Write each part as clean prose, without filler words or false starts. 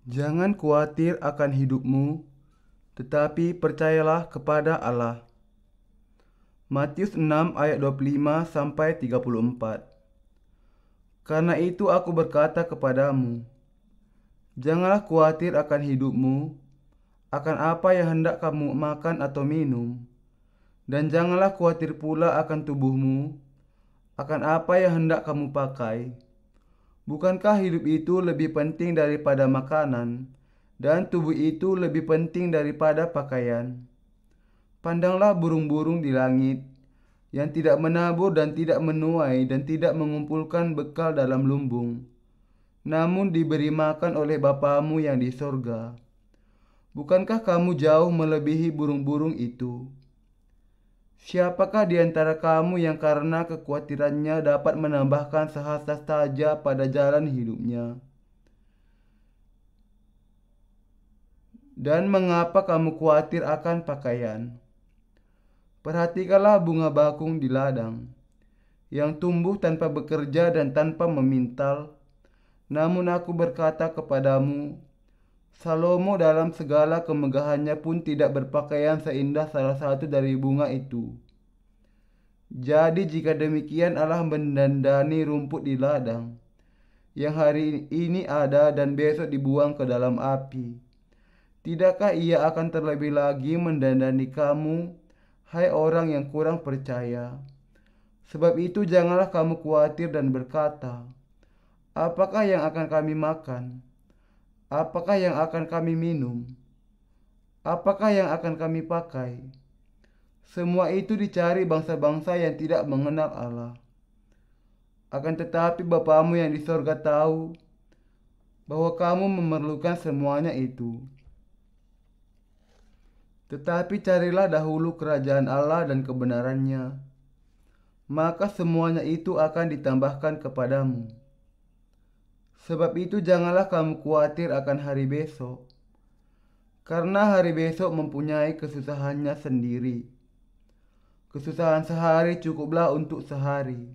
Jangan khawatir akan hidupmu, tetapi percayalah kepada Allah. Matius 6 ayat 25 sampai 34. Karena itu aku berkata kepadamu, janganlah khawatir akan hidupmu, akan apa yang hendak kamu makan atau minum, dan janganlah khawatir pula akan tubuhmu, akan apa yang hendak kamu pakai. Bukankah hidup itu lebih penting daripada makanan, dan tubuh itu lebih penting daripada pakaian? Pandanglah burung-burung di langit, yang tidak menabur dan tidak menuai dan tidak mengumpulkan bekal dalam lumbung, namun diberi makan oleh Bapamu yang di sorga. Bukankah kamu jauh melebihi burung-burung itu? Siapakah di antara kamu yang karena kekhawatirannya dapat menambahkan sehasta saja pada jalan hidupnya? Dan mengapa kamu khawatir akan pakaian? Perhatikanlah bunga bakung di ladang, yang tumbuh tanpa bekerja dan tanpa memintal. Namun aku berkata kepadamu, Salomo dalam segala kemegahannya pun tidak berpakaian seindah salah satu dari bunga itu. Jadi jika demikian Allah mendandani rumput di ladang, yang hari ini ada dan besok dibuang ke dalam api. Tidakkah ia akan terlebih lagi mendandani kamu, hai orang yang kurang percaya? Sebab itu janganlah kamu khawatir dan berkata, apakah yang akan kami makan? Apakah yang akan kami minum? Apakah yang akan kami pakai? Semua itu dicari bangsa-bangsa yang tidak mengenal Allah. Akan tetapi Bapamu yang di sorga tahu bahwa kamu memerlukan semuanya itu. Tetapi carilah dahulu kerajaan Allah dan kebenarannya, maka semuanya itu akan ditambahkan kepadamu. Sebab itu janganlah kamu khawatir akan hari besok, karena hari besok mempunyai kesusahannya sendiri. Kesusahan sehari cukuplah untuk sehari.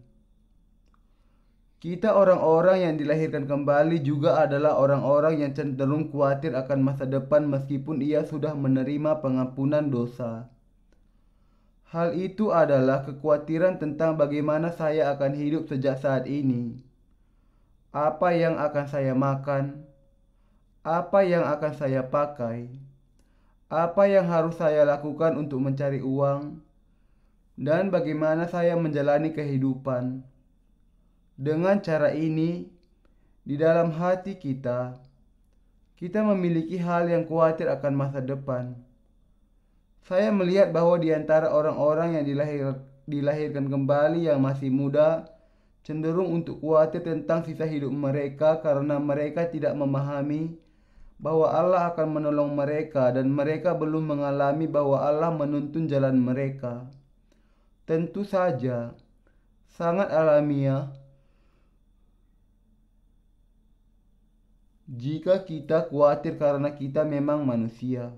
Kita orang-orang yang dilahirkan kembali juga adalah orang-orang yang cenderung khawatir akan masa depan meskipun ia sudah menerima pengampunan dosa. Hal itu adalah kekhawatiran tentang bagaimana saya akan hidup sejak saat ini. Apa yang akan saya makan? Apa yang akan saya pakai? Apa yang harus saya lakukan untuk mencari uang? Dan bagaimana saya menjalani kehidupan? Dengan cara ini, di dalam hati kita memiliki hal yang khawatir akan masa depan. Saya melihat bahwa di antara orang-orang yang dilahirkan kembali yang masih muda, cenderung untuk khawatir tentang sisa hidup mereka karena mereka tidak memahami bahwa Allah akan menolong mereka dan mereka belum mengalami bahwa Allah menuntun jalan mereka. Tentu saja, sangat alamiah jika kita khawatir karena kita memang manusia.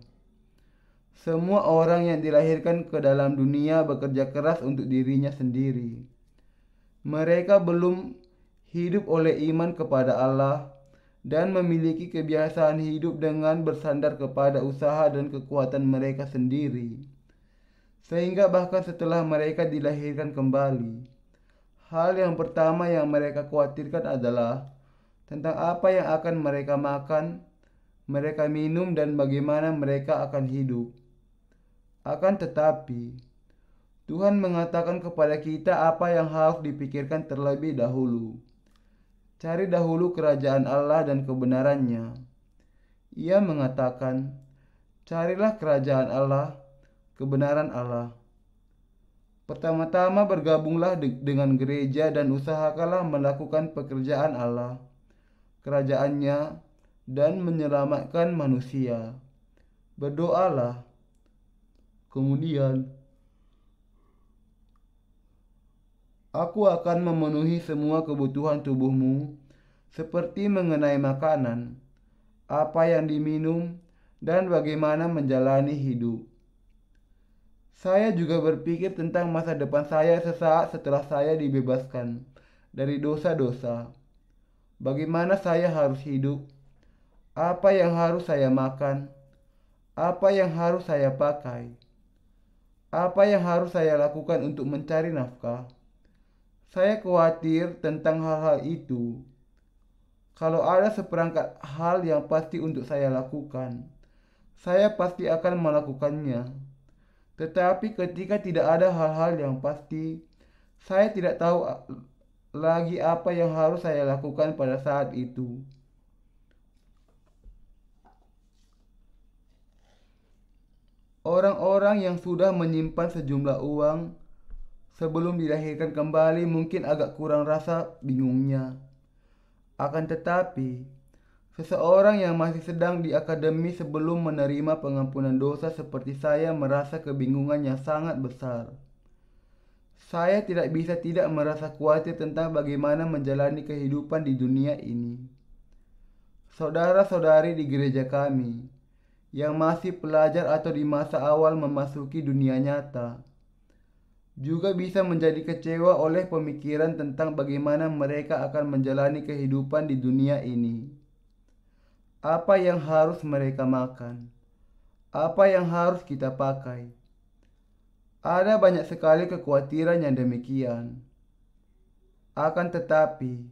Semua orang yang dilahirkan ke dalam dunia bekerja keras untuk dirinya sendiri. Mereka belum hidup oleh iman kepada Allah dan memiliki kebiasaan hidup dengan bersandar kepada usaha dan kekuatan mereka sendiri. Sehingga bahkan setelah mereka dilahirkan kembali, hal yang pertama yang mereka khawatirkan adalah tentang apa yang akan mereka makan, mereka minum, dan bagaimana mereka akan hidup. Akan tetapi, Tuhan mengatakan kepada kita apa yang harus dipikirkan terlebih dahulu. Cari dahulu kerajaan Allah dan kebenarannya. Ia mengatakan, carilah kerajaan Allah, kebenaran Allah. Pertama-tama bergabunglah dengan gereja dan usahakanlah melakukan pekerjaan Allah, kerajaannya, dan menyelamatkan manusia. Berdoalah. Kemudian, aku akan memenuhi semua kebutuhan tubuhmu, seperti mengenai makanan, apa yang diminum, dan bagaimana menjalani hidup. Saya juga berpikir tentang masa depan saya sesaat setelah saya dibebaskan dari dosa-dosa. Bagaimana saya harus hidup? Apa yang harus saya makan? Apa yang harus saya pakai? Apa yang harus saya lakukan untuk mencari nafkah? Saya khawatir tentang hal-hal itu. Kalau ada seperangkat hal yang pasti untuk saya lakukan, saya pasti akan melakukannya. Tetapi ketika tidak ada hal-hal yang pasti, saya tidak tahu lagi apa yang harus saya lakukan pada saat itu. Orang-orang yang sudah menyimpan sejumlah uang sebelum dilahirkan kembali mungkin agak kurang rasa bingungnya. Akan tetapi, seseorang yang masih sedang di akademi sebelum menerima pengampunan dosa seperti saya merasa kebingungan yang sangat besar. Saya tidak bisa tidak merasa khawatir tentang bagaimana menjalani kehidupan di dunia ini. Saudara-saudari di gereja kami yang masih pelajar atau di masa awal memasuki dunia nyata juga bisa menjadi kecewa oleh pemikiran tentang bagaimana mereka akan menjalani kehidupan di dunia ini. Apa yang harus mereka makan? Apa yang harus kita pakai? Ada banyak sekali kekhawatiran yang demikian. Akan tetapi,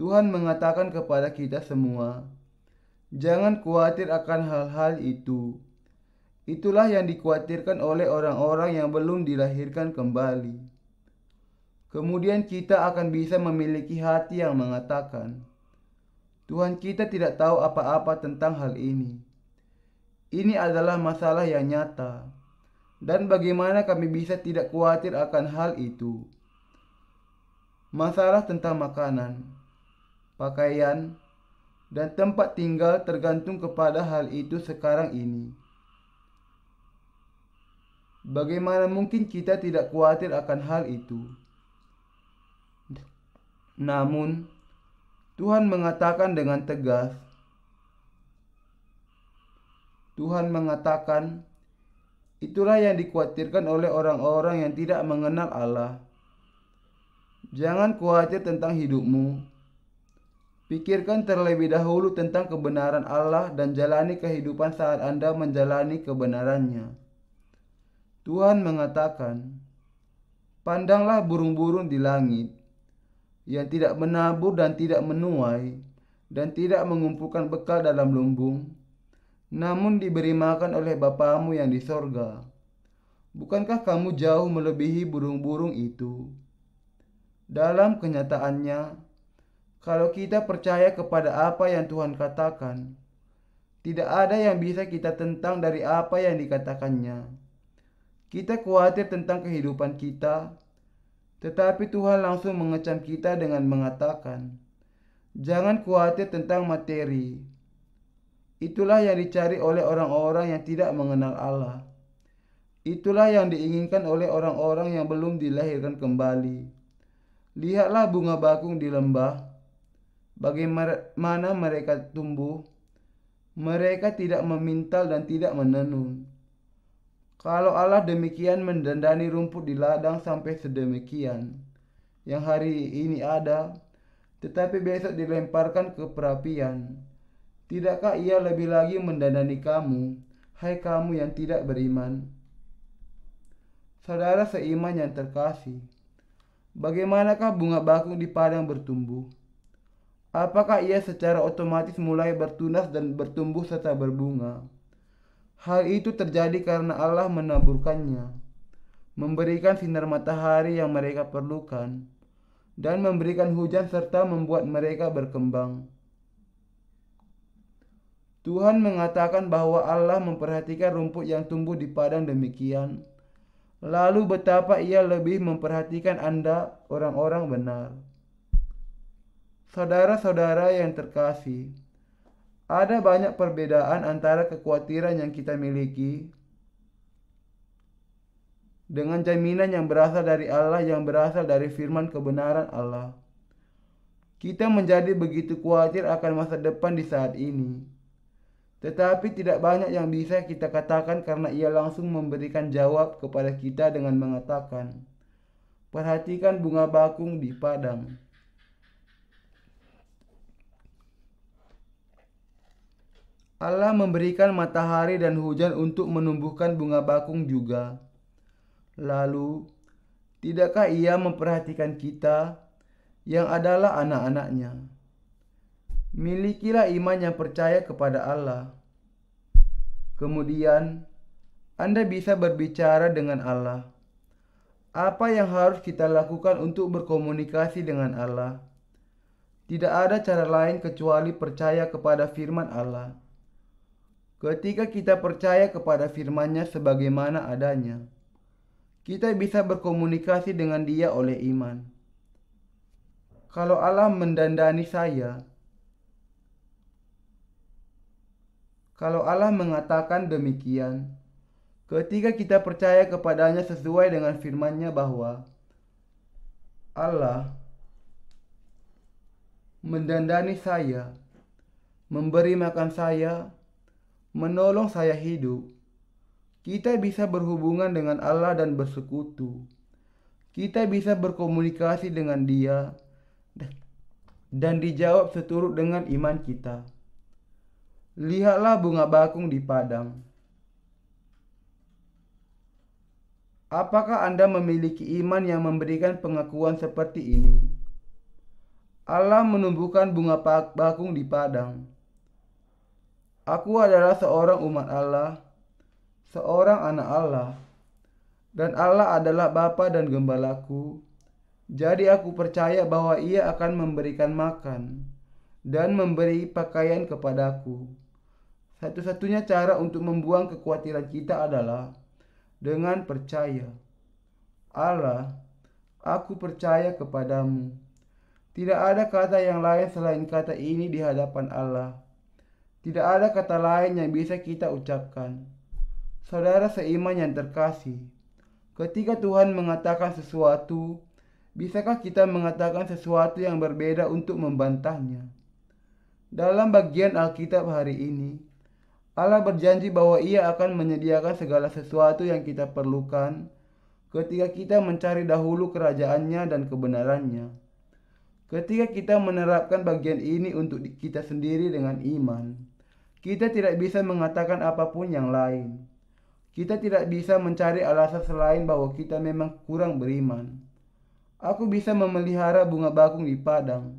Tuhan mengatakan kepada kita semua, jangan khawatir akan hal-hal itu. Itulah yang dikhawatirkan oleh orang-orang yang belum dilahirkan kembali. Kemudian kita akan bisa memiliki hati yang mengatakan, Tuhan, kita tidak tahu apa-apa tentang hal ini. Ini adalah masalah yang nyata. Dan bagaimana kami bisa tidak khawatir akan hal itu? Masalah tentang makanan, pakaian, dan tempat tinggal tergantung kepada hal itu sekarang ini. Bagaimana mungkin kita tidak khawatir akan hal itu? Namun, Tuhan mengatakan dengan tegas, Tuhan mengatakan, itulah yang dikhawatirkan oleh orang-orang yang tidak mengenal Allah. Jangan khawatir tentang hidupmu. Pikirkan terlebih dahulu tentang kebenaran Allah dan jalani kehidupan saat Anda menjalani kebenarannya. Tuhan mengatakan, pandanglah burung-burung di langit yang tidak menabur dan tidak menuai dan tidak mengumpulkan bekal dalam lumbung, namun diberi makan oleh Bapamu yang di sorga. Bukankah kamu jauh melebihi burung-burung itu? Dalam kenyataannya, kalau kita percaya kepada apa yang Tuhan katakan, tidak ada yang bisa kita tentang dari apa yang dikatakannya. Kita khawatir tentang kehidupan kita, tetapi Tuhan langsung mengecam kita dengan mengatakan, jangan khawatir tentang materi. Itulah yang dicari oleh orang-orang yang tidak mengenal Allah. Itulah yang diinginkan oleh orang-orang yang belum dilahirkan kembali. Lihatlah bunga bakung di lembah, bagaimana mereka tumbuh. Mereka tidak memintal dan tidak menenun. Kalau Allah demikian mendandani rumput di ladang sampai sedemikian, yang hari ini ada, tetapi besok dilemparkan ke perapian, tidakkah Ia lebih lagi mendandani kamu, hai kamu yang tidak beriman? Saudara seiman yang terkasih, bagaimanakah bunga bakung di padang bertumbuh? Apakah ia secara otomatis mulai bertunas dan bertumbuh serta berbunga? Hal itu terjadi karena Allah menaburkannya, memberikan sinar matahari yang mereka perlukan, dan memberikan hujan serta membuat mereka berkembang. Tuhan mengatakan bahwa Allah memperhatikan rumput yang tumbuh di padang demikian. Lalu betapa Ia lebih memperhatikan Anda, orang-orang benar. Saudara-saudara yang terkasih, ada banyak perbedaan antara kekhawatiran yang kita miliki dengan jaminan yang berasal dari Allah, yang berasal dari firman kebenaran Allah. Kita menjadi begitu khawatir akan masa depan di saat ini. Tetapi tidak banyak yang bisa kita katakan karena Ia langsung memberikan jawab kepada kita dengan mengatakan, perhatikan bunga bakung di padang. Allah memberikan matahari dan hujan untuk menumbuhkan bunga bakung juga. Lalu, tidakkah Ia memperhatikan kita yang adalah anak-anaknya? Milikilah iman yang percaya kepada Allah. Kemudian, Anda bisa berbicara dengan Allah. Apa yang harus kita lakukan untuk berkomunikasi dengan Allah? Tidak ada cara lain kecuali percaya kepada firman Allah. Ketika kita percaya kepada firman-Nya sebagaimana adanya, kita bisa berkomunikasi dengan Dia oleh iman. Kalau Allah mendandani saya, kalau Allah mengatakan demikian, ketika kita percaya kepadanya sesuai dengan firman-Nya bahwa Allah mendandani saya, memberi makan saya, menolong saya hidup, kita bisa berhubungan dengan Allah dan bersekutu. Kita bisa berkomunikasi dengan Dia dan dijawab seturut dengan iman kita. Lihatlah bunga bakung di padang. Apakah Anda memiliki iman yang memberikan pengakuan seperti ini? Allah menumbuhkan bunga bakung di padang. Aku adalah seorang umat Allah, seorang anak Allah, dan Allah adalah Bapa dan Gembalaku. Jadi aku percaya bahwa Ia akan memberikan makan dan memberi pakaian kepadaku. Satu-satunya cara untuk membuang kekhawatiran kita adalah dengan percaya. Allah, aku percaya kepadamu. Tidak ada kata yang lain selain kata ini di hadapan Allah. Tidak ada kata lain yang bisa kita ucapkan. Saudara seiman yang terkasih, ketika Tuhan mengatakan sesuatu, bisakah kita mengatakan sesuatu yang berbeda untuk membantahnya? Dalam bagian Alkitab hari ini, Allah berjanji bahwa Ia akan menyediakan segala sesuatu yang kita perlukan ketika kita mencari dahulu kerajaan-Nya dan kebenaran-Nya. Ketika kita menerapkan bagian ini untuk kita sendiri dengan iman, kita tidak bisa mengatakan apapun yang lain. Kita tidak bisa mencari alasan selain bahwa kita memang kurang beriman. Aku bisa memelihara bunga bakung di padang.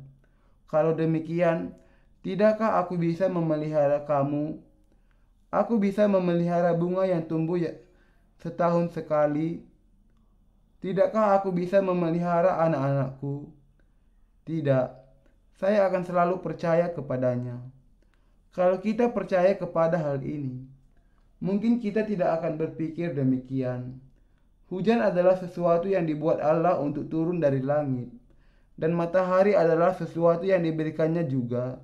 Kalau demikian, tidakkah aku bisa memelihara kamu? Aku bisa memelihara bunga yang tumbuh setahun sekali. Tidakkah aku bisa memelihara anak-anakku? Tidak, saya akan selalu percaya kepadanya. Kalau kita percaya kepada hal ini, mungkin kita tidak akan berpikir demikian. Hujan adalah sesuatu yang dibuat Allah untuk turun dari langit, dan matahari adalah sesuatu yang diberikannya juga.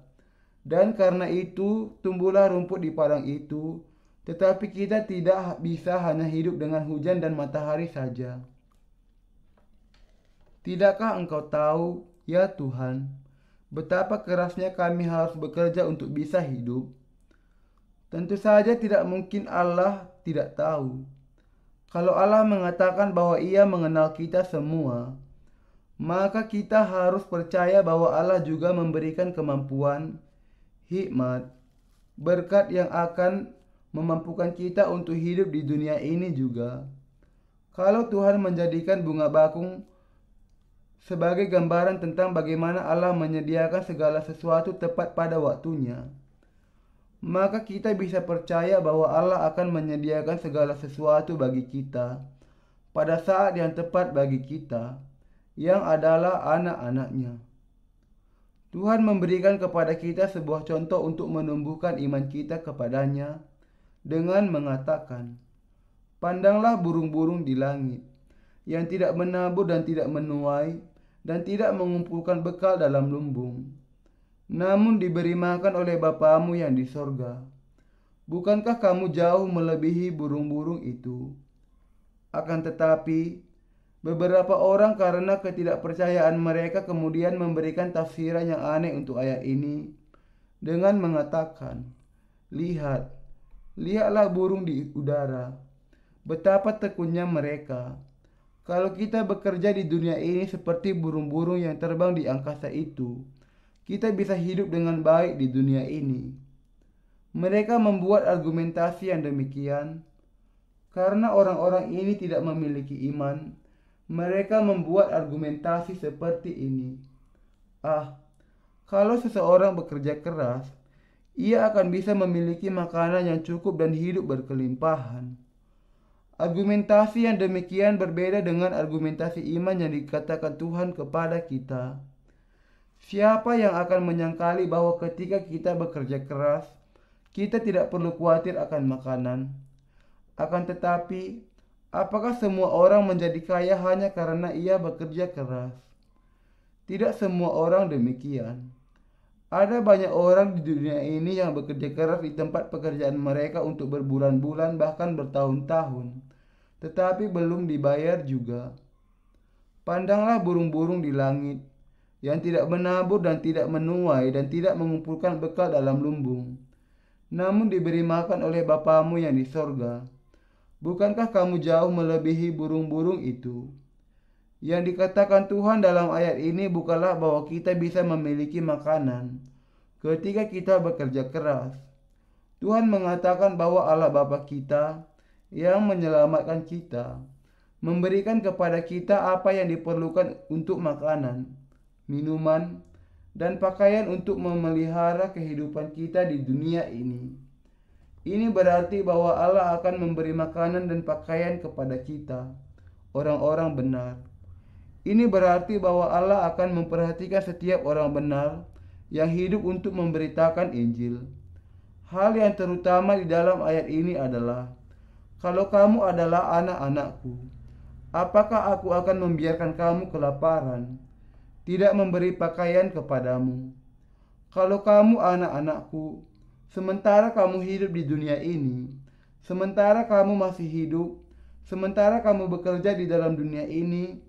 Dan karena itu, tumbuhlah rumput di padang itu, tetapi kita tidak bisa hanya hidup dengan hujan dan matahari saja. Tidakkah engkau tahu, ya Tuhan, betapa kerasnya kami harus bekerja untuk bisa hidup? Tentu saja tidak mungkin Allah tidak tahu. Kalau Allah mengatakan bahwa Ia mengenal kita semua, maka kita harus percaya bahwa Allah juga memberikan kemampuan, hikmat, berkat yang akan memampukan kita untuk hidup di dunia ini juga. Kalau Tuhan menjadikan bunga bakung sebagai gambaran tentang bagaimana Allah menyediakan segala sesuatu tepat pada waktunya, maka kita bisa percaya bahwa Allah akan menyediakan segala sesuatu bagi kita pada saat yang tepat bagi kita, yang adalah anak-anaknya. Tuhan memberikan kepada kita sebuah contoh untuk menumbuhkan iman kita kepadanya dengan mengatakan, "Pandanglah burung-burung di langit, yang tidak menabur dan tidak menuai, dan tidak mengumpulkan bekal dalam lumbung, namun diberi makan oleh Bapamu yang di sorga. Bukankah kamu jauh melebihi burung-burung itu?" Akan tetapi, beberapa orang karena ketidakpercayaan mereka kemudian memberikan tafsiran yang aneh untuk ayat ini dengan mengatakan, lihatlah burung di udara, betapa tekunnya mereka. Kalau kita bekerja di dunia ini seperti burung-burung yang terbang di angkasa itu, kita bisa hidup dengan baik di dunia ini. Mereka membuat argumentasi yang demikian karena orang-orang ini tidak memiliki iman. Mereka membuat argumentasi seperti ini. Kalau seseorang bekerja keras, ia akan bisa memiliki makanan yang cukup dan hidup berkelimpahan. Argumentasi yang demikian berbeda dengan argumentasi iman yang dikatakan Tuhan kepada kita. Siapa yang akan menyangkali bahwa ketika kita bekerja keras, kita tidak perlu khawatir akan makanan? Akan tetapi, apakah semua orang menjadi kaya hanya karena ia bekerja keras? Tidak semua orang demikian. Ada banyak orang di dunia ini yang bekerja keras di tempat pekerjaan mereka untuk berbulan-bulan bahkan bertahun-tahun, tetapi belum dibayar juga. Pandanglah burung-burung di langit yang tidak menabur dan tidak menuai dan tidak mengumpulkan bekal dalam lumbung, namun diberi makan oleh Bapamu yang di sorga. Bukankah kamu jauh melebihi burung-burung itu? Yang dikatakan Tuhan dalam ayat ini bukanlah bahwa kita bisa memiliki makanan ketika kita bekerja keras. Tuhan mengatakan bahwa Allah Bapa kita yang menyelamatkan kita, memberikan kepada kita apa yang diperlukan untuk makanan, minuman, dan pakaian untuk memelihara kehidupan kita di dunia ini. Ini berarti bahwa Allah akan memberi makanan dan pakaian kepada kita, orang-orang benar. Ini berarti bahwa Allah akan memperhatikan setiap orang benar yang hidup untuk memberitakan Injil. Hal yang terutama di dalam ayat ini adalah, kalau kamu adalah anak-anakku, apakah aku akan membiarkan kamu kelaparan, tidak memberi pakaian kepadamu? Kalau kamu anak-anakku, sementara kamu hidup di dunia ini, sementara kamu masih hidup, sementara kamu bekerja di dalam dunia ini,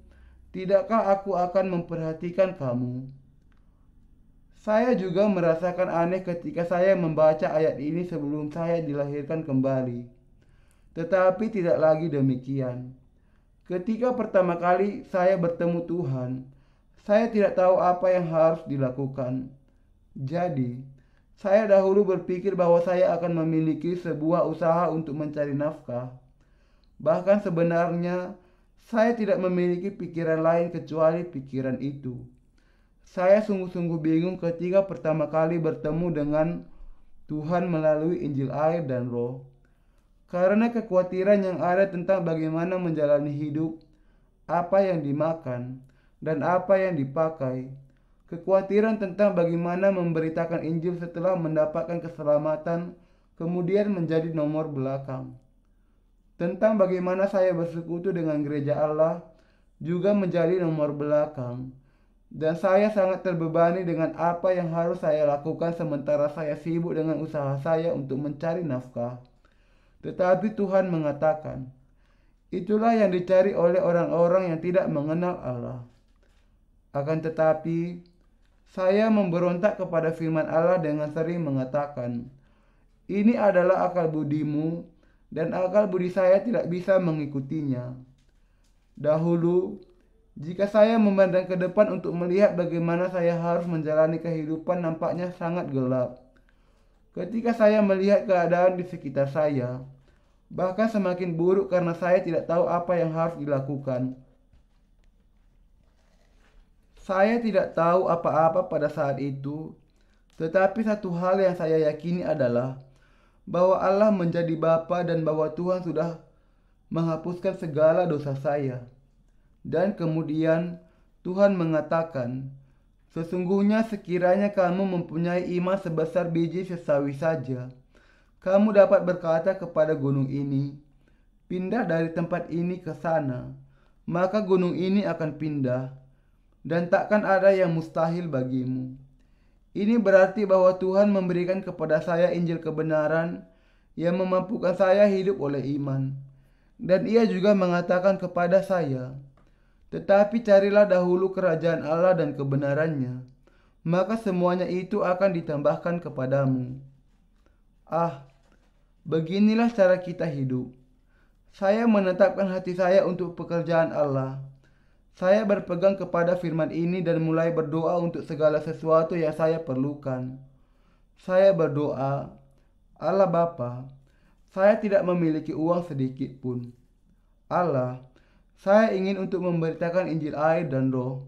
tidakkah aku akan memperhatikan kamu? Saya juga merasakan aneh ketika saya membaca ayat ini sebelum saya dilahirkan kembali. Tetapi tidak lagi demikian. Ketika pertama kali saya bertemu Tuhan, saya tidak tahu apa yang harus dilakukan. Jadi, saya dahulu berpikir bahwa saya akan memiliki sebuah usaha untuk mencari nafkah. Bahkan sebenarnya, saya tidak memiliki pikiran lain kecuali pikiran itu. Saya sungguh-sungguh bingung ketika pertama kali bertemu dengan Tuhan melalui Injil air dan Roh. Karena kekhawatiran yang ada tentang bagaimana menjalani hidup, apa yang dimakan, dan apa yang dipakai. Kekhawatiran tentang bagaimana memberitakan Injil setelah mendapatkan keselamatan kemudian menjadi nomor belakang. Tentang bagaimana saya bersekutu dengan gereja Allah juga menjadi nomor belakang. Dan saya sangat terbebani dengan apa yang harus saya lakukan sementara saya sibuk dengan usaha saya untuk mencari nafkah. Tetapi Tuhan mengatakan, itulah yang dicari oleh orang-orang yang tidak mengenal Allah. Akan tetapi, saya memberontak kepada firman Allah dengan sering mengatakan, ini adalah akal budimu, dan akal budi saya tidak bisa mengikutinya. Dahulu, jika saya memandang ke depan untuk melihat bagaimana saya harus menjalani kehidupan, nampaknya sangat gelap. Ketika saya melihat keadaan di sekitar saya, bahkan semakin buruk karena saya tidak tahu apa yang harus dilakukan. Saya tidak tahu apa-apa pada saat itu, tetapi satu hal yang saya yakini adalah bahwa Allah menjadi Bapa dan bahwa Tuhan sudah menghapuskan segala dosa saya. Dan kemudian Tuhan mengatakan, sesungguhnya sekiranya kamu mempunyai iman sebesar biji sesawi saja, kamu dapat berkata kepada gunung ini, pindah dari tempat ini ke sana, maka gunung ini akan pindah, dan takkan ada yang mustahil bagimu. Ini berarti bahwa Tuhan memberikan kepada saya Injil kebenaran yang memampukan saya hidup oleh iman. Dan Ia juga mengatakan kepada saya, tetapi carilah dahulu kerajaan Allah dan kebenarannya, maka semuanya itu akan ditambahkan kepadamu. Beginilah cara kita hidup. Saya menetapkan hati saya untuk pekerjaan Allah. Saya berpegang kepada firman ini dan mulai berdoa untuk segala sesuatu yang saya perlukan. Saya berdoa, Allah Bapa, saya tidak memiliki uang sedikit pun. Allah, saya ingin untuk memberitakan Injil air dan roh,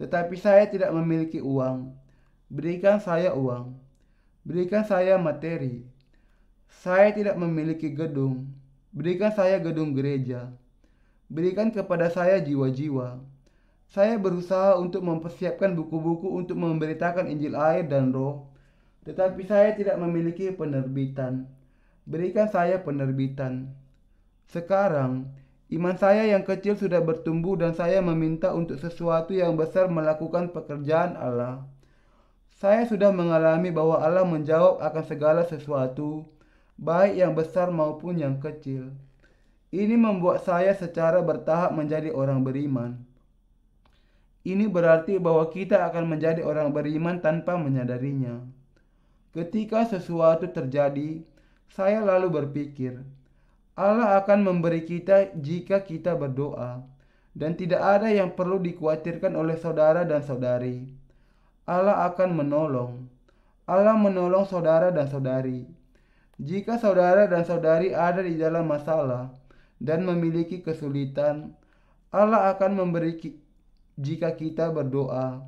tetapi saya tidak memiliki uang. Berikan saya uang. Berikan saya materi. Saya tidak memiliki gedung. Berikan saya gedung gereja. Berikan kepada saya jiwa-jiwa. Saya berusaha untuk mempersiapkan buku-buku untuk memberitakan Injil air dan roh, tetapi saya tidak memiliki penerbitan. Berikan saya penerbitan. Sekarang, iman saya yang kecil sudah bertumbuh dan saya meminta untuk sesuatu yang besar melakukan pekerjaan Allah. Saya sudah mengalami bahwa Allah menjawab akan segala sesuatu, baik yang besar maupun yang kecil. Ini membuat saya secara bertahap menjadi orang beriman. Ini berarti bahwa kita akan menjadi orang beriman tanpa menyadarinya. Ketika sesuatu terjadi, saya lalu berpikir, Allah akan memberi kita jika kita berdoa, dan tidak ada yang perlu dikhawatirkan oleh saudara dan saudari. Allah akan menolong. Allah menolong saudara dan saudari. Jika saudara dan saudari ada di dalam masalah dan memiliki kesulitan, Allah akan memberi jika kita berdoa.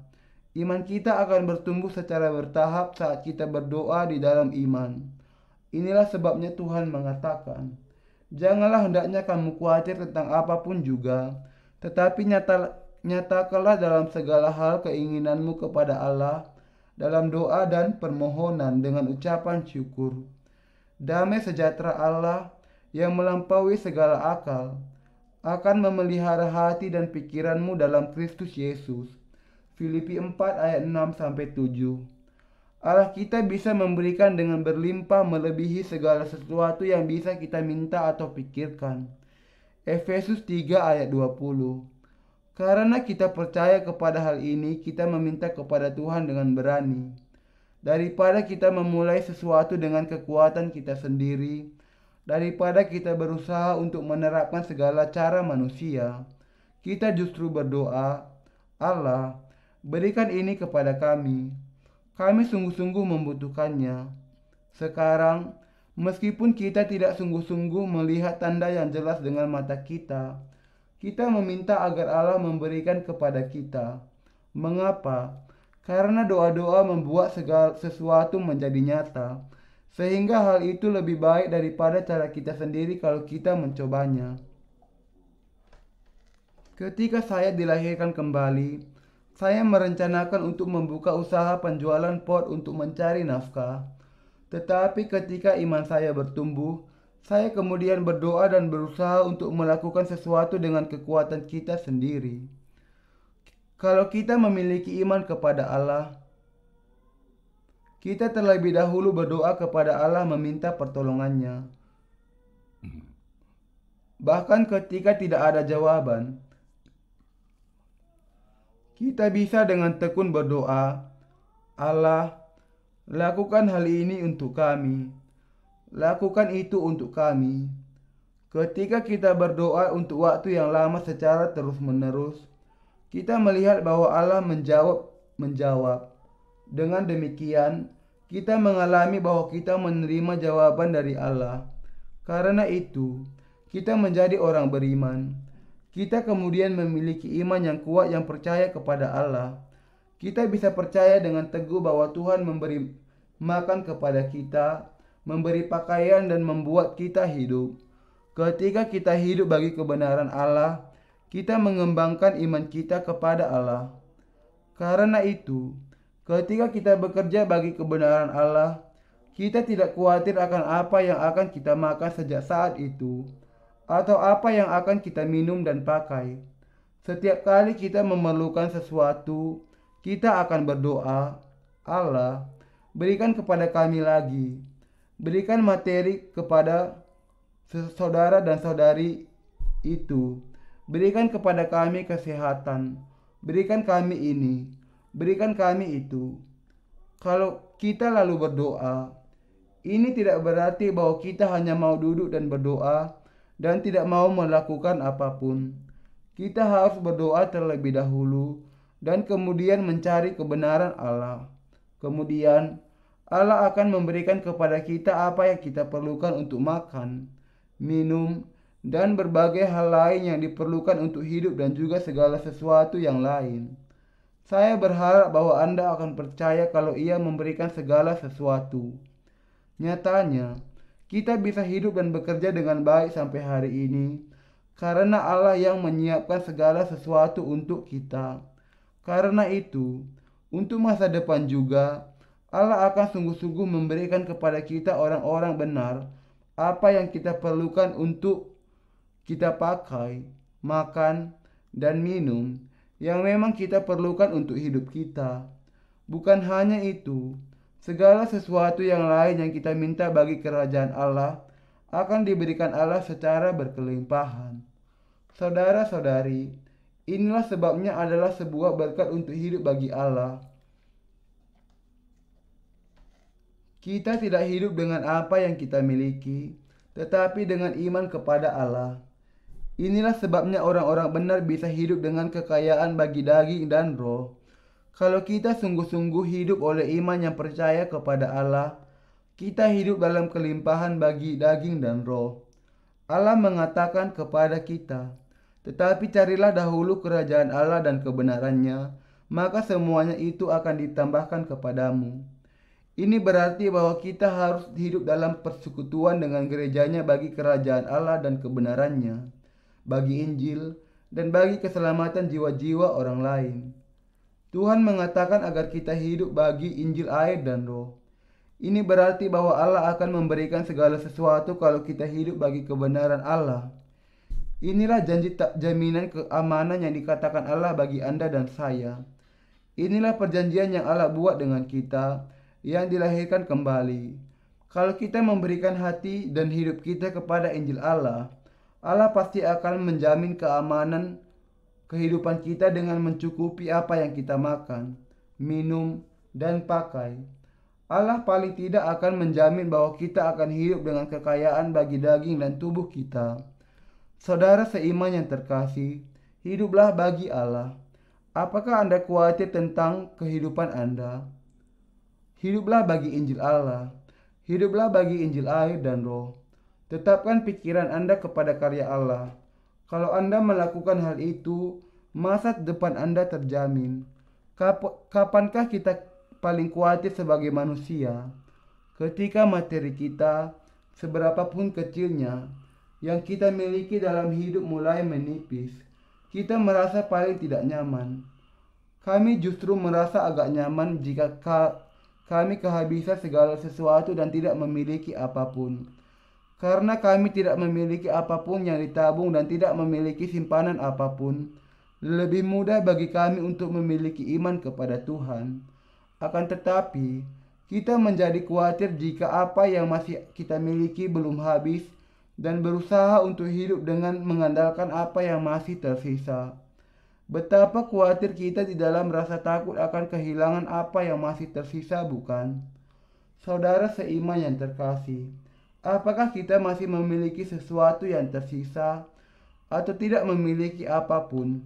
Iman kita akan bertumbuh secara bertahap saat kita berdoa di dalam iman. Inilah sebabnya Tuhan mengatakan, janganlah hendaknya kamu khawatir tentang apapun juga, tetapi nyatakanlah dalam segala hal keinginanmu kepada Allah dalam doa dan permohonan dengan ucapan syukur. Damai sejahtera Allah yang melampaui segala akal akan memelihara hati dan pikiranmu dalam Kristus Yesus. Filipi 4 ayat 6-7. Allah kita bisa memberikan dengan berlimpah melebihi segala sesuatu yang bisa kita minta atau pikirkan. Efesus 3 ayat 20. Karena kita percaya kepada hal ini, kita meminta kepada Tuhan dengan berani. Daripada kita memulai sesuatu dengan kekuatan kita sendiri, daripada kita berusaha untuk menerapkan segala cara manusia, kita justru berdoa, Allah, berikan ini kepada kami. Kami sungguh-sungguh membutuhkannya. Sekarang, meskipun kita tidak sungguh-sungguh melihat tanda yang jelas dengan mata kita, kita meminta agar Allah memberikan kepada kita. Mengapa? Karena doa-doa membuat segala sesuatu menjadi nyata, sehingga hal itu lebih baik daripada cara kita sendiri kalau kita mencobanya. Ketika saya dilahirkan kembali, saya merencanakan untuk membuka usaha penjualan pot untuk mencari nafkah. Tetapi ketika iman saya bertumbuh, saya kemudian berdoa dan berusaha untuk melakukan sesuatu dengan kekuatan kita sendiri. Kalau kita memiliki iman kepada Allah, kita terlebih dahulu berdoa kepada Allah meminta pertolongannya. Bahkan ketika tidak ada jawaban, kita bisa dengan tekun berdoa, Allah, lakukan hal ini untuk kami. Lakukan itu untuk kami. Ketika kita berdoa untuk waktu yang lama secara terus-menerus, kita melihat bahwa Allah menjawab. Dengan demikian, kita mengalami bahwa kita menerima jawaban dari Allah. Karena itu, kita menjadi orang beriman. Kita kemudian memiliki iman yang kuat yang percaya kepada Allah. Kita bisa percaya dengan teguh bahwa Tuhan memberi makan kepada kita, memberi pakaian dan membuat kita hidup. Ketika kita hidup bagi kebenaran Allah, kita mengembangkan iman kita kepada Allah. Karena itu, ketika kita bekerja bagi kebenaran Allah, kita tidak khawatir akan apa yang akan kita makan sejak saat itu, atau apa yang akan kita minum dan pakai. Setiap kali kita memerlukan sesuatu, kita akan berdoa, Allah, berikan kepada kami lagi. Berikan materi kepada saudara dan saudari itu. Berikan kepada kami kesehatan. Berikan kami ini. Berikan kami itu. Kalau kita lalu berdoa, ini tidak berarti bahwa kita hanya mau duduk dan berdoa dan tidak mau melakukan apapun. Kita harus berdoa terlebih dahulu dan kemudian mencari kebenaran Allah. Kemudian Allah akan memberikan kepada kita apa yang kita perlukan untuk makan, minum, dan berbagai hal lain yang diperlukan untuk hidup dan juga segala sesuatu yang lain. Saya berharap bahwa Anda akan percaya kalau Ia memberikan segala sesuatu. Nyatanya, kita bisa hidup dan bekerja dengan baik sampai hari ini karena Allah yang menyiapkan segala sesuatu untuk kita. Karena itu, untuk masa depan juga, Allah akan sungguh-sungguh memberikan kepada kita orang-orang benar apa yang kita perlukan untuk kita pakai, makan, dan minum yang memang kita perlukan untuk hidup kita. Bukan hanya itu, segala sesuatu yang lain yang kita minta bagi kerajaan Allah akan diberikan Allah secara berkelimpahan. Saudara-saudari, inilah sebabnya adalah sebuah berkat untuk hidup bagi Allah. Kita tidak hidup dengan apa yang kita miliki, tetapi dengan iman kepada Allah. Inilah sebabnya orang-orang benar bisa hidup dengan kekayaan bagi daging dan roh. Kalau kita sungguh-sungguh hidup oleh iman yang percaya kepada Allah, kita hidup dalam kelimpahan bagi daging dan roh. Allah mengatakan kepada kita, "Tetapi carilah dahulu kerajaan Allah dan kebenarannya, maka semuanya itu akan ditambahkan kepadamu." Ini berarti bahwa kita harus hidup dalam persekutuan dengan gerejanya bagi kerajaan Allah dan kebenarannya, bagi Injil, dan bagi keselamatan jiwa-jiwa orang lain. Tuhan mengatakan agar kita hidup bagi Injil air dan roh. Ini berarti bahwa Allah akan memberikan segala sesuatu kalau kita hidup bagi kebenaran Allah. Inilah janji jaminan keamanan yang dikatakan Allah bagi Anda dan saya. Inilah perjanjian yang Allah buat dengan kita yang dilahirkan kembali. Kalau kita memberikan hati dan hidup kita kepada Injil Allah, Allah pasti akan menjamin keamanan kehidupan kita dengan mencukupi apa yang kita makan, minum, dan pakai. Allah paling tidak akan menjamin bahwa kita akan hidup dengan kekayaan bagi daging dan tubuh kita. Saudara seiman yang terkasih, hiduplah bagi Allah. Apakah Anda khawatir tentang kehidupan Anda? Hiduplah bagi Injil Allah. Hiduplah bagi Injil air dan roh. Tetapkan pikiran Anda kepada karya Allah. Kalau Anda melakukan hal itu, masa depan Anda terjamin. Kapankah kita paling khawatir sebagai manusia? Ketika materi kita, seberapapun kecilnya, yang kita miliki dalam hidup mulai menipis, kita merasa paling tidak nyaman. Kami justru merasa agak nyaman jika kami kehabisan segala sesuatu dan tidak memiliki apapun. Karena kami tidak memiliki apapun yang ditabung dan tidak memiliki simpanan apapun, lebih mudah bagi kami untuk memiliki iman kepada Tuhan. Akan tetapi, kita menjadi khawatir jika apa yang masih kita miliki belum habis dan berusaha untuk hidup dengan mengandalkan apa yang masih tersisa. Betapa khawatir kita di dalam rasa takut akan kehilangan apa yang masih tersisa, bukan? Saudara seiman yang terkasih, apakah kita masih memiliki sesuatu yang tersisa atau tidak memiliki apapun?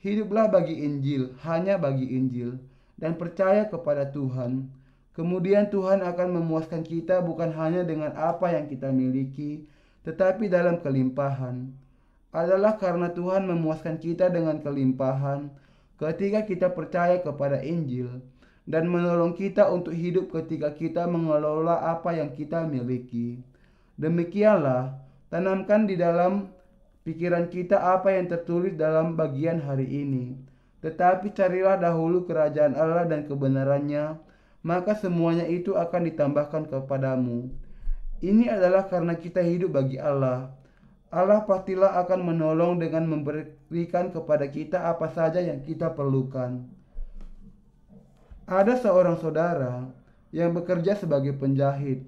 Hiduplah bagi Injil, hanya bagi Injil, dan percaya kepada Tuhan. Kemudian Tuhan akan memuaskan kita bukan hanya dengan apa yang kita miliki, tetapi dalam kelimpahan. Adalah karena Tuhan memuaskan kita dengan kelimpahan ketika kita percaya kepada Injil dan menolong kita untuk hidup ketika kita mengelola apa yang kita miliki. Demikianlah, tanamkan di dalam pikiran kita apa yang tertulis dalam bagian hari ini. Tetapi carilah dahulu kerajaan Allah dan kebenarannya, maka semuanya itu akan ditambahkan kepadamu. Ini adalah karena kita hidup bagi Allah. Allah pastilah akan menolong dengan memberikan kepada kita apa saja yang kita perlukan. Ada seorang saudara yang bekerja sebagai penjahit.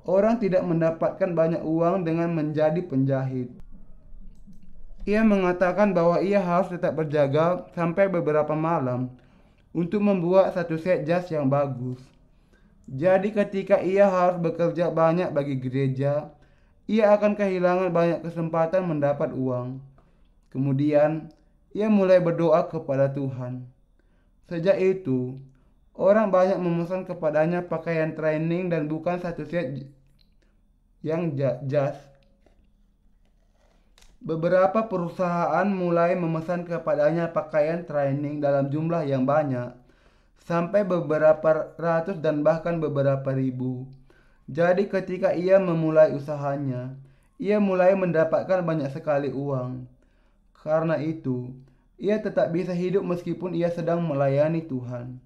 Orang tidak mendapatkan banyak uang dengan menjadi penjahit. Ia mengatakan bahwa ia harus tetap berjaga sampai beberapa malam untuk membuat satu set jas yang bagus. Jadi ketika ia harus bekerja banyak bagi gereja, ia akan kehilangan banyak kesempatan mendapat uang. Kemudian, ia mulai berdoa kepada Tuhan. Sejak itu, Orang banyak memesan kepadanya pakaian training dan bukan satu set yang jas. Beberapa perusahaan mulai memesan kepadanya pakaian training dalam jumlah yang banyak, sampai beberapa ratus dan bahkan beberapa ribu. Jadi ketika ia memulai usahanya, ia mulai mendapatkan banyak sekali uang. Karena itu, ia tetap bisa hidup meskipun ia sedang melayani Tuhan.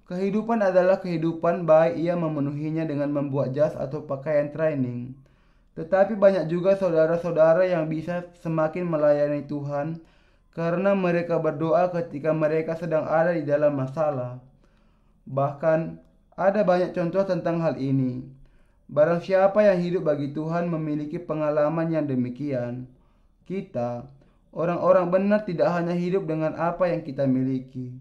Kehidupan adalah kehidupan baik ia memenuhinya dengan membuat jas atau pakaian training. Tetapi banyak juga saudara-saudara yang bisa semakin melayani Tuhan karena mereka berdoa ketika mereka sedang ada di dalam masalah. Bahkan ada banyak contoh tentang hal ini. Barang siapa yang hidup bagi Tuhan memiliki pengalaman yang demikian. Kita, orang-orang benar, tidak hanya hidup dengan apa yang kita miliki.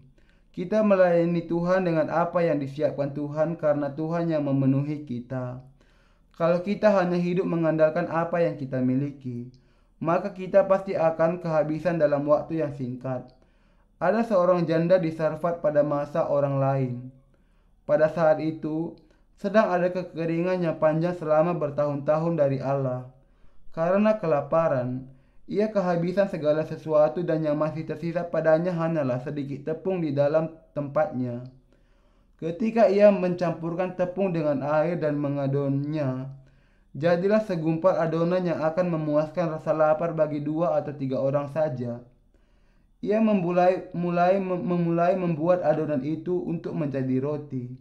Kita melayani Tuhan dengan apa yang disiapkan Tuhan karena Tuhan yang memenuhi kita. Kalau kita hanya hidup mengandalkan apa yang kita miliki, maka kita pasti akan kehabisan dalam waktu yang singkat. Ada seorang janda di Sarfat pada masa orang lain. Pada saat itu, sedang ada kekeringan yang panjang selama bertahun-tahun dari Allah. Karena kelaparan, ia kehabisan segala sesuatu dan yang masih tersisa padanya hanyalah sedikit tepung di dalam tempatnya. Ketika ia mencampurkan tepung dengan air dan mengadonnya, jadilah segumpal adonan yang akan memuaskan rasa lapar bagi 2 atau 3 orang saja. Ia memulai membuat adonan itu untuk menjadi roti.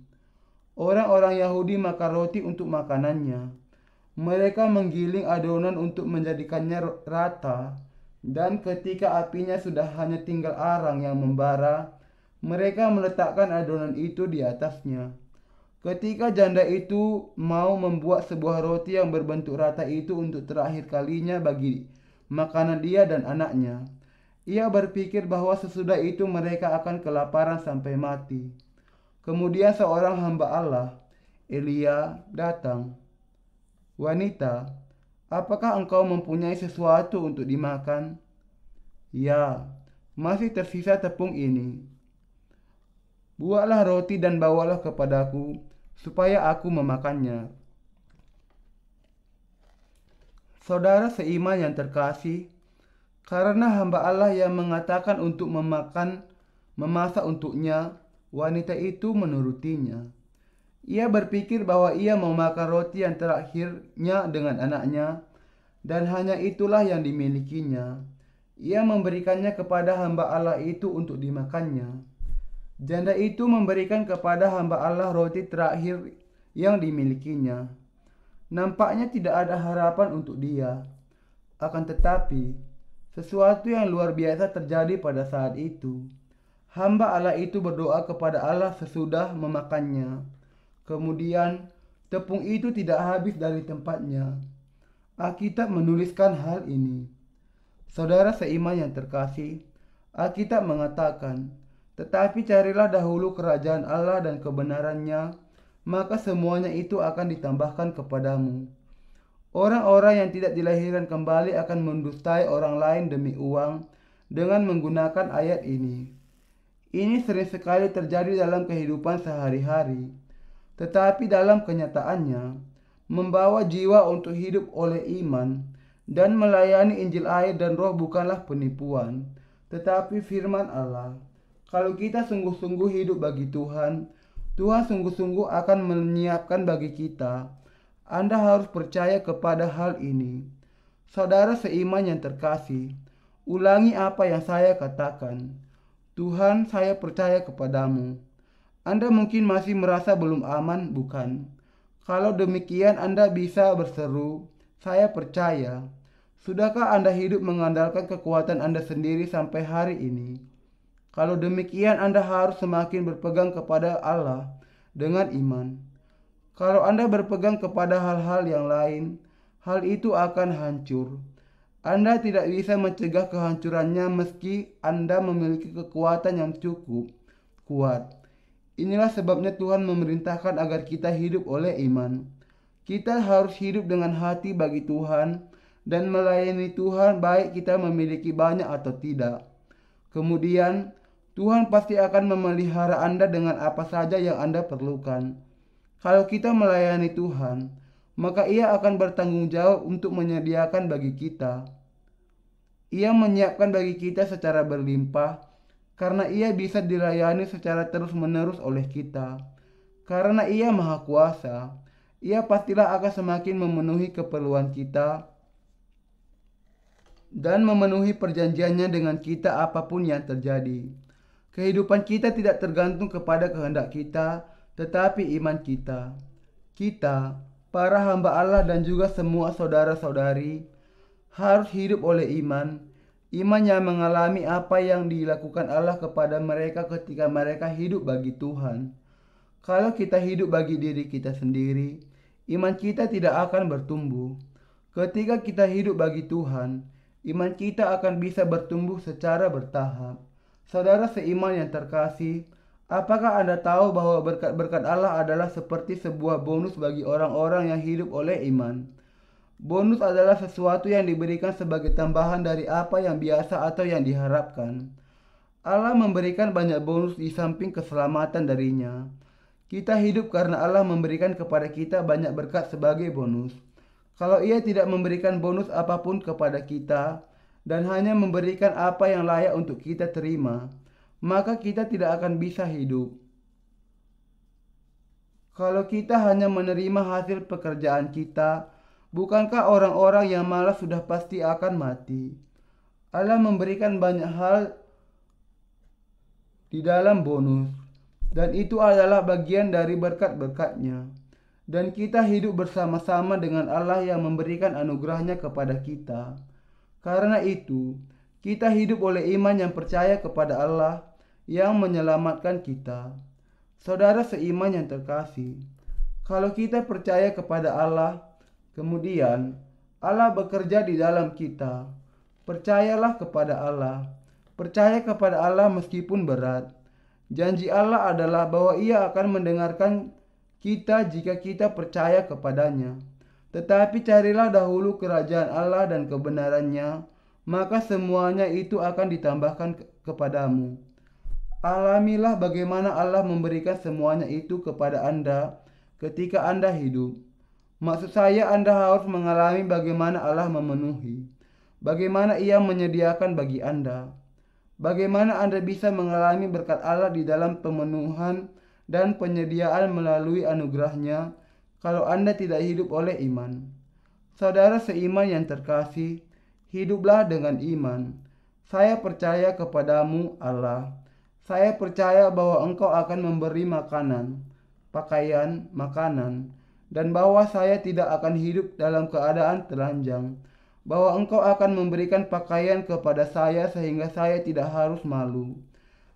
Orang-orang Yahudi makan roti untuk makanannya. Mereka menggiling adonan untuk menjadikannya rata, dan ketika apinya sudah hanya tinggal arang yang membara, mereka meletakkan adonan itu di atasnya. Ketika janda itu mau membuat sebuah roti yang berbentuk rata itu untuk terakhir kalinya bagi makanan dia dan anaknya, ia berpikir bahwa sesudah itu mereka akan kelaparan sampai mati. Kemudian seorang hamba Allah, Elia, datang. "Wanita, apakah engkau mempunyai sesuatu untuk dimakan?" "Ya, masih tersisa tepung ini. Buatlah roti dan bawalah kepadaku, supaya aku memakannya." Saudara seiman yang terkasih, karena hamba Allah yang mengatakan untuk memasak untuknya, wanita itu menurutinya. Ia berpikir bahwa ia mau makan roti yang terakhirnya dengan anaknya, dan hanya itulah yang dimilikinya. Ia memberikannya kepada hamba Allah itu untuk dimakannya. Janda itu memberikan kepada hamba Allah roti terakhir yang dimilikinya. Nampaknya tidak ada harapan untuk dia. Akan tetapi, sesuatu yang luar biasa terjadi pada saat itu. Hamba Allah itu berdoa kepada Allah sesudah memakannya. Kemudian, tepung itu tidak habis dari tempatnya. Alkitab menuliskan hal ini. Saudara seiman yang terkasih, Alkitab mengatakan, "Tetapi carilah dahulu kerajaan Allah dan kebenarannya, maka semuanya itu akan ditambahkan kepadamu." Orang-orang yang tidak dilahirkan kembali akan mendustai orang lain demi uang dengan menggunakan ayat ini. Ini sering sekali terjadi dalam kehidupan sehari-hari. Tetapi dalam kenyataannya, membawa jiwa untuk hidup oleh iman dan melayani Injil air dan Roh bukanlah penipuan, tetapi firman Allah. Kalau kita sungguh-sungguh hidup bagi Tuhan, Tuhan sungguh-sungguh akan menyiapkan bagi kita. Anda harus percaya kepada hal ini. Saudara seiman yang terkasih, ulangi apa yang saya katakan. "Tuhan, saya percaya kepadamu." Anda mungkin masih merasa belum aman, bukan? Kalau demikian Anda bisa berseru, "Saya percaya." Sudahkah Anda hidup mengandalkan kekuatan Anda sendiri sampai hari ini? Kalau demikian Anda harus semakin berpegang kepada Allah dengan iman. Kalau Anda berpegang kepada hal-hal yang lain, hal itu akan hancur. Anda tidak bisa mencegah kehancurannya meski Anda memiliki kekuatan yang cukup kuat. Inilah sebabnya Tuhan memerintahkan agar kita hidup oleh iman. Kita harus hidup dengan hati bagi Tuhan dan melayani Tuhan baik kita memiliki banyak atau tidak. Kemudian, Tuhan pasti akan memelihara Anda dengan apa saja yang Anda perlukan. Kalau kita melayani Tuhan, maka Ia akan bertanggung jawab untuk menyediakan bagi kita. Ia menyiapkan bagi kita secara berlimpah, karena Ia bisa dilayani secara terus-menerus oleh kita. Karena Ia Maha Kuasa, Ia pastilah akan semakin memenuhi keperluan kita dan memenuhi perjanjiannya dengan kita apapun yang terjadi. Kehidupan kita tidak tergantung kepada kehendak kita, tetapi iman kita. Kita, para hamba Allah dan juga semua saudara-saudari, harus hidup oleh iman. Iman yang mengalami apa yang dilakukan Allah kepada mereka ketika mereka hidup bagi Tuhan. Kalau kita hidup bagi diri kita sendiri, iman kita tidak akan bertumbuh. Ketika kita hidup bagi Tuhan, iman kita akan bisa bertumbuh secara bertahap. Saudara seiman yang terkasih, apakah Anda tahu bahwa berkat-berkat Allah adalah seperti sebuah bonus bagi orang-orang yang hidup oleh iman? Bonus adalah sesuatu yang diberikan sebagai tambahan dari apa yang biasa atau yang diharapkan. Allah memberikan banyak bonus di samping keselamatan darinya. Kita hidup karena Allah memberikan kepada kita banyak berkat sebagai bonus. Kalau Ia tidak memberikan bonus apapun kepada kita, dan hanya memberikan apa yang layak untuk kita terima, maka kita tidak akan bisa hidup. Kalau kita hanya menerima hasil pekerjaan kita, bukankah orang-orang yang malas sudah pasti akan mati? Allah memberikan banyak hal di dalam bonus, dan itu adalah bagian dari berkat-berkatnya. Dan kita hidup bersama-sama dengan Allah yang memberikan anugerahnya kepada kita. Karena itu, kita hidup oleh iman yang percaya kepada Allah yang menyelamatkan kita. Saudara seiman yang terkasih, kalau kita percaya kepada Allah, kemudian Allah bekerja di dalam kita, percayalah kepada Allah. Percaya kepada Allah meskipun berat. Janji Allah adalah bahwa Ia akan mendengarkan kita jika kita percaya kepadanya. Tetapi carilah dahulu kerajaan Allah dan kebenarannya, maka semuanya itu akan ditambahkan kepadamu. Alamilah bagaimana Allah memberikan semuanya itu kepada Anda ketika Anda hidup. Maksud saya Anda harus mengalami bagaimana Allah memenuhi, bagaimana Ia menyediakan bagi Anda, bagaimana Anda bisa mengalami berkat Allah di dalam pemenuhan dan penyediaan melalui anugerahnya kalau Anda tidak hidup oleh iman. Saudara seiman yang terkasih, hiduplah dengan iman. Saya percaya kepadamu Allah. Saya percaya bahwa Engkau akan memberi makanan, pakaian, makanan, dan bahwa saya tidak akan hidup dalam keadaan telanjang. Bahwa Engkau akan memberikan pakaian kepada saya sehingga saya tidak harus malu.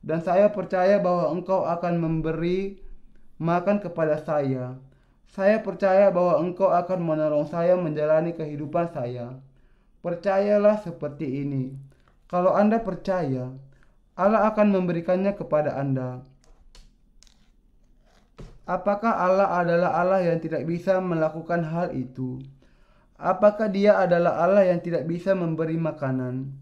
Dan saya percaya bahwa Engkau akan memberi makan kepada saya. Saya percaya bahwa Engkau akan menolong saya menjalani kehidupan saya. Percayalah seperti ini. Kalau Anda percaya, Allah akan memberikannya kepada Anda. Apakah Allah adalah Allah yang tidak bisa melakukan hal itu? Apakah Dia adalah Allah yang tidak bisa memberi makanan?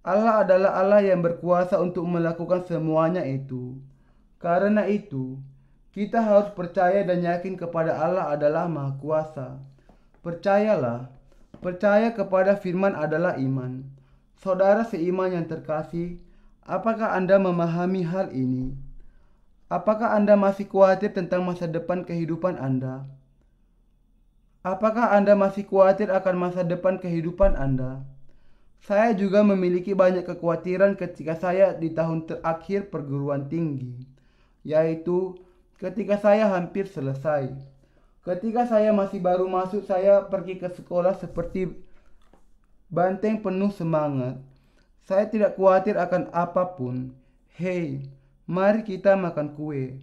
Allah adalah Allah yang berkuasa untuk melakukan semuanya itu. Karena itu, kita harus percaya dan yakin kepada Allah adalah Maha Kuasa. Percayalah, percaya kepada firman adalah iman. Saudara seiman yang terkasih, apakah Anda memahami hal ini? Apakah Anda masih khawatir tentang masa depan kehidupan Anda? Apakah Anda masih khawatir akan masa depan kehidupan Anda? Saya juga memiliki banyak kekhawatiran ketika saya di tahun terakhir perguruan tinggi, yaitu ketika saya hampir selesai. Ketika saya masih baru masuk, saya pergi ke sekolah seperti banteng penuh semangat. Saya tidak khawatir akan apapun. Hei, mari kita makan kue.